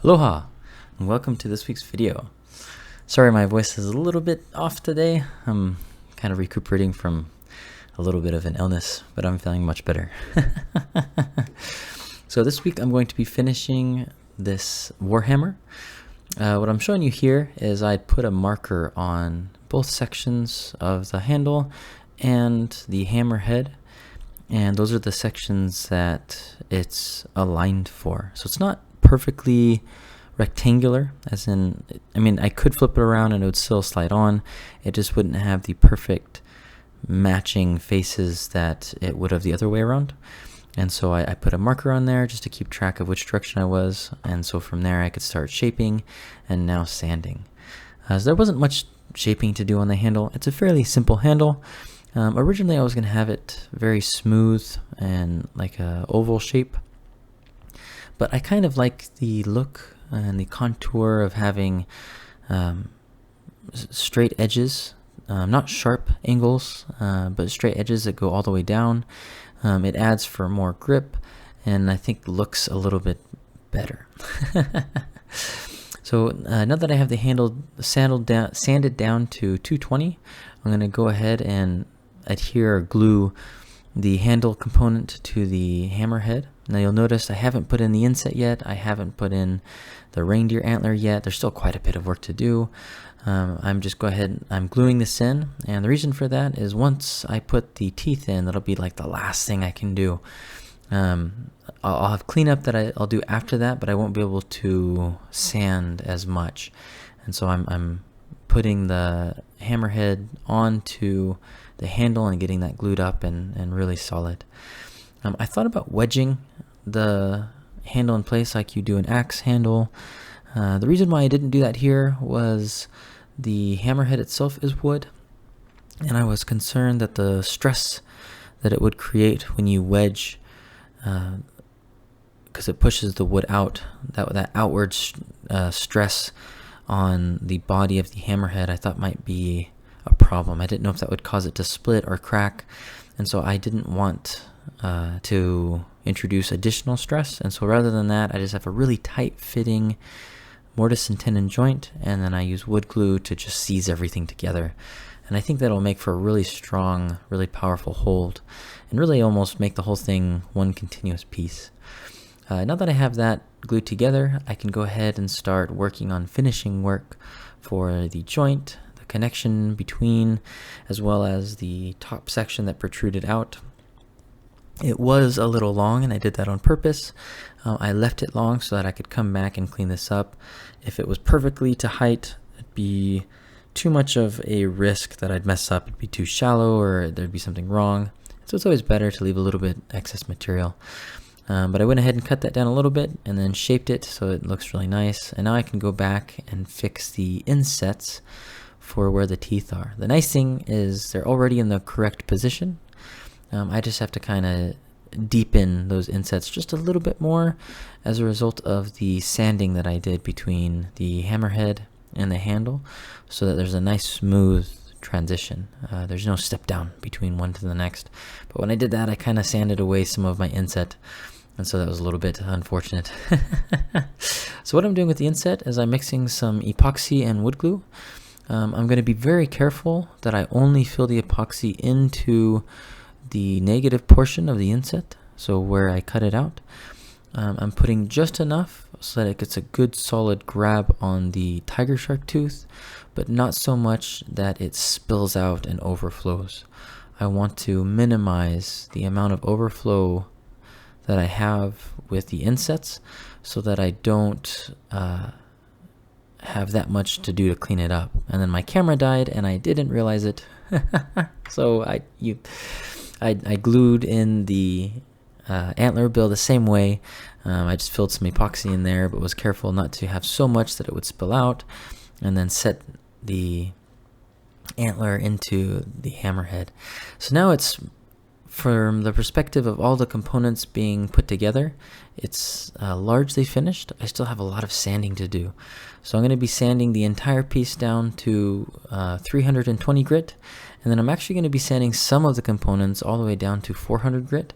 Aloha, and welcome to this week's video. Sorry my voice is a little bit off today. I'm kind of recuperating from a little bit of an illness, but I'm feeling much better. So this week I'm going to be finishing this WarHammer. What I'm showing you here is I put a marker on both sections of the handle and the hammer head, and those are the sections that it's aligned for. So it's not perfectly rectangular, as in, I could flip it around and it would still slide on. It just wouldn't have the perfect matching faces that it would have the other way around. And so I put a marker on there just to keep track of which direction I was, and so from there I could start shaping and now sanding. So there wasn't much shaping to do on the handle. It's a fairly simple handle. Originally I was going to have it very smooth and like a oval shape, but I kind of like the look and the contour of having straight edges, not sharp angles, but straight edges that go all the way down. It adds for more grip, and I think looks a little bit better. So now that I have the handle sanded down to 220, I'm going to go ahead and adhere or glue the handle component to the hammer head. Now you'll notice I haven't put in the inset yet. I haven't put in the reindeer antler yet. There's still quite a bit of work to do. I'm gluing this in, and the reason for that is once I put the teeth in, that'll be like the last thing I can do. I'll have cleanup that I'll do after that, but I won't be able to sand as much. And so I'm putting the hammerhead onto the handle and getting that glued up and really solid. I thought about wedging the handle in place like you do an axe handle. The reason why I didn't do that here was the hammerhead itself is wood, and I was concerned that the stress that it would create when you wedge, because it pushes the wood out, that outward stress on the body of the hammerhead, I thought might be a problem. I didn't know if that would cause it to split or crack, and so I didn't want to introduce additional stress. And so rather than that, I just have a really tight fitting mortise and tenon joint, and then I use wood glue to just seize everything together. And I think that'll make for a really strong, really powerful hold, and really almost make the whole thing one continuous piece. Now that I have that glued together, I can go ahead and start working on finishing work for the joint, the connection between, as well as the top section that protruded out. It was a little long, and I did that on purpose. I left it long so that I could come back and clean this up. If it was perfectly to height, it'd be too much of a risk that I'd mess up. It'd be too shallow, or there'd be something wrong. So it's always better to leave a little bit excess material. But I went ahead and cut that down a little bit and then shaped it so it looks really nice. And now I can go back and fix the insets for where the teeth are. The nice thing is they're already in the correct position. I just have to kind of deepen those insets just a little bit more as a result of the sanding that I did between the hammerhead and the handle, so that there's a nice smooth transition. There's no step down between one to the next. But when I did that, I kind of sanded away some of my inset, and so that was a little bit unfortunate. So what I'm doing with the inset is I'm mixing some epoxy and wood glue. I'm going to be very careful that I only fill the epoxy into the negative portion of the inset, so where I cut it out. I'm putting just enough so that it gets a good solid grab on the tiger shark tooth, but not so much that it spills out and overflows. I want to minimize the amount of overflow that I have with the insets so that I don't have that much to do to clean it up. And then my camera died and I didn't realize it. So I glued in the antler bill the same way. I just filled some epoxy in there, but was careful not to have so much that it would spill out, and then set the antler into the hammerhead. So now it's, from the perspective of all the components being put together, it's largely finished. I still have a lot of sanding to do. So I'm going to be sanding the entire piece down to 320 grit, and then I'm actually going to be sanding some of the components all the way down to 400 grit.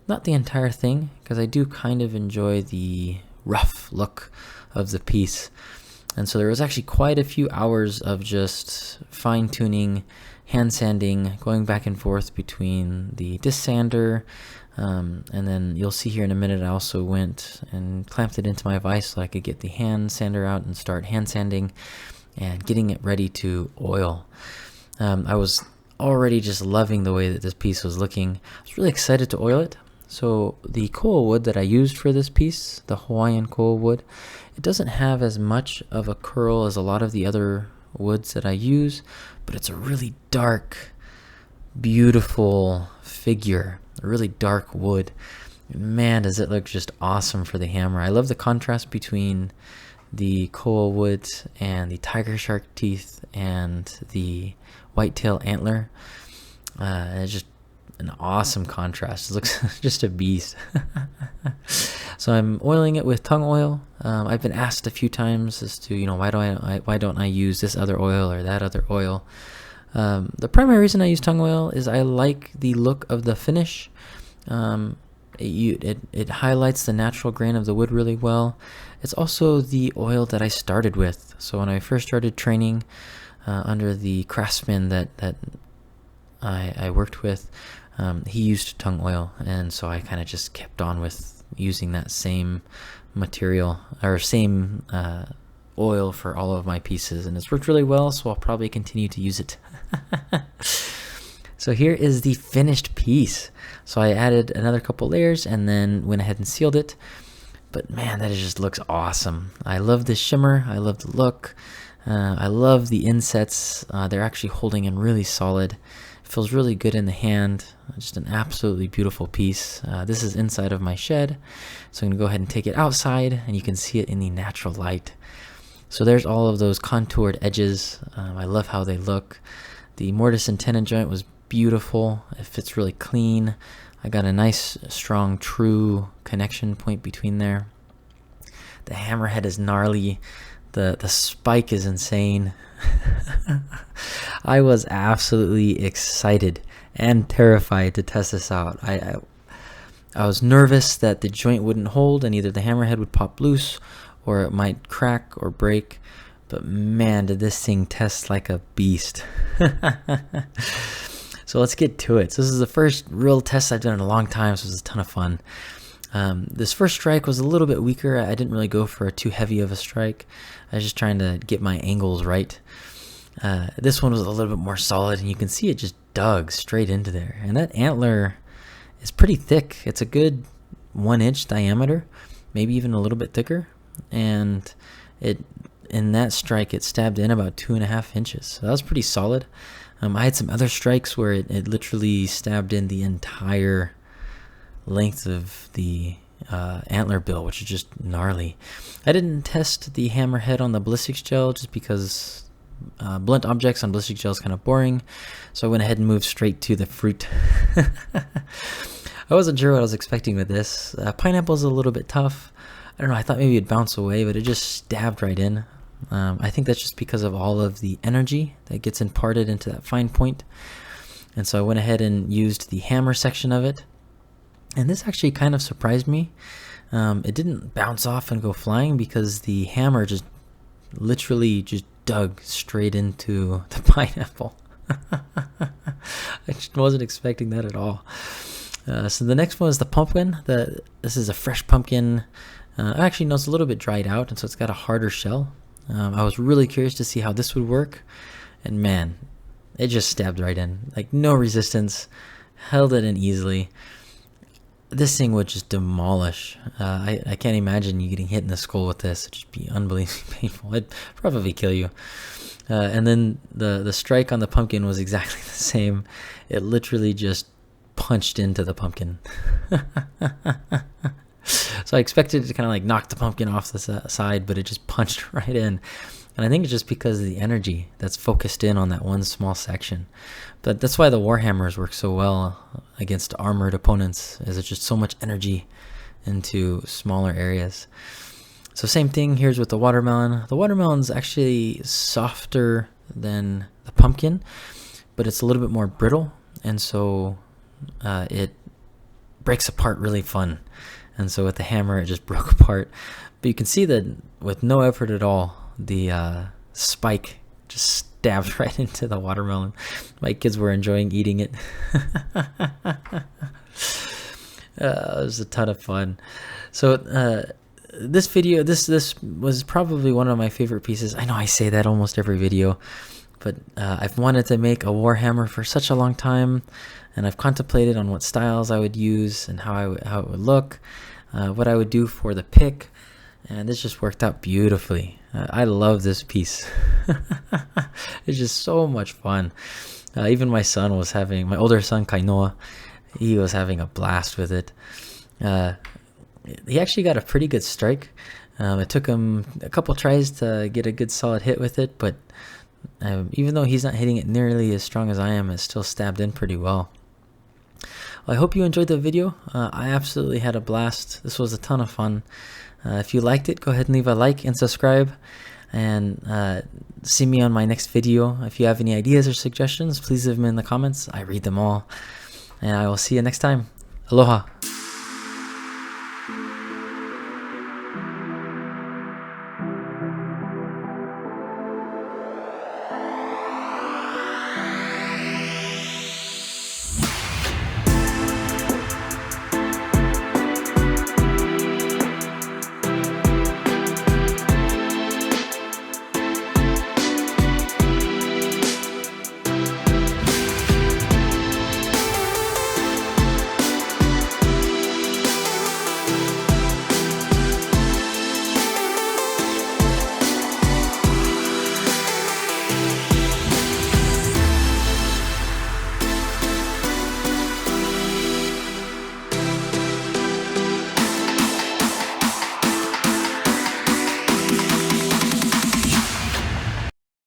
Not the entire thing, because I do kind of enjoy the rough look of the piece. And so there was actually quite a few hours of just fine-tuning, hand sanding, going back and forth between the disc sander, and then you'll see here in a minute I also went and clamped it into my vise so I could get the hand sander out and start hand sanding and getting it ready to oil. I was already just loving the way that this piece was looking. I was really excited to oil it. So the Koa wood that I used for this piece, the Hawaiian Koa wood, it doesn't have as much of a curl as a lot of the other woods that I use, but it's a really dark, beautiful figure, a really dark wood. Man, does it look just awesome for the hammer. I love the contrast between the Koa wood and the tiger shark teeth and the whitetail antler. It's just an awesome contrast. It looks just a beast. So I'm oiling it with tung oil. I've been asked a few times as to, why don't I use this other oil or that other oil. The primary reason I use tung oil is I like the look of the finish. It highlights the natural grain of the wood really well. It's also the oil that I started with. So when I first started training under the craftsman that I worked with, he used tung oil, and so I kind of just kept on with using that same material or same oil for all of my pieces, and it's worked really well, so I'll probably continue to use it. So here is the finished piece. So I added another couple layers and then went ahead and sealed it. But man, that just looks awesome. I love this shimmer. I love the look. I love the insets. They're actually holding in really solid. It feels really good in the hand. Just an absolutely beautiful piece. This is inside of my shed. So I'm going to go ahead and take it outside, and you can see it in the natural light. So there's all of those contoured edges. I love how they look. The mortise and tenon joint was beautiful. It fits really clean. I got a nice, strong, true connection point between there. The hammerhead is gnarly. The spike is insane. I was absolutely excited and terrified to test this out. I was nervous that the joint wouldn't hold and either the hammerhead would pop loose or it might crack or break. But man, did this thing test like a beast. So let's get to it. So this is the first real test I've done in a long time, so it was a ton of fun. This first strike was a little bit weaker. I didn't really go for too heavy of a strike. I was just trying to get my angles right. This one was a little bit more solid, and you can see it just dug straight into there. And that antler is pretty thick. It's a good 1-inch diameter, maybe even a little bit thicker. And in that strike, it stabbed in about 2.5 inches. So that was pretty solid. I had some other strikes where it literally stabbed in the entire length of the antler bill, which is just gnarly. I didn't test the hammerhead on the ballistics gel just because blunt objects on ballistic gel is kind of boring. So I went ahead and moved straight to the fruit. I wasn't sure what I was expecting with this. Pineapple's a little bit tough. I don't know, I thought maybe it'd bounce away, but it just stabbed right in. I think that's just because of all of the energy that gets imparted into that fine point. And so I went ahead and used the hammer section of it. And this actually kind of surprised me. It didn't bounce off and go flying because the hammer just literally just dug straight into the pineapple. I just wasn't expecting that at all. So the next one is the pumpkin. This is a fresh pumpkin. Actually, no, it's a little bit dried out, and so it's got a harder shell. I was really curious to see how this would work, and man, it just stabbed right in. Like, no resistance, held it in easily. This thing would just demolish. I can't imagine you getting hit in the skull with this. It'd just be unbelievably painful. It'd probably kill you. And then the strike on the pumpkin was exactly the same. It literally just punched into the pumpkin. So I expected it to kind of like knock the pumpkin off the side, but it just punched right in. And I think it's just because of the energy that's focused in on that one small section. But that's why the warhammers work so well against armored opponents, is it's just so much energy into smaller areas. So same thing here's with the watermelon. The watermelon's actually softer than the pumpkin, but it's a little bit more brittle, and so it breaks apart really fun. and so with the hammer it just broke apart. But you can see that with no effort at all, the spike just stabbed right into the watermelon. My kids were enjoying eating it. It was a ton of fun. So this video, this was probably one of my favorite pieces. I know I say that almost every video, but I've wanted to make a warhammer for such a long time, and I've contemplated on what styles I would use and how it would look, what I would do for the pick, and this just worked out beautifully. I love this piece. It's just so much fun. Even my older son Kainoa, he was having a blast with it. He actually got a pretty good strike. It took him a couple tries to get a good solid hit with it, but even though he's not hitting it nearly as strong as I am, it still stabbed in pretty well. Well, I hope you enjoyed the video. I absolutely had a blast. This was a ton of fun. If you liked it, go ahead and leave a like and subscribe, and see me on my next video. If you have any ideas or suggestions, please leave them in the comments. I read them all, and I will see you next time. Aloha.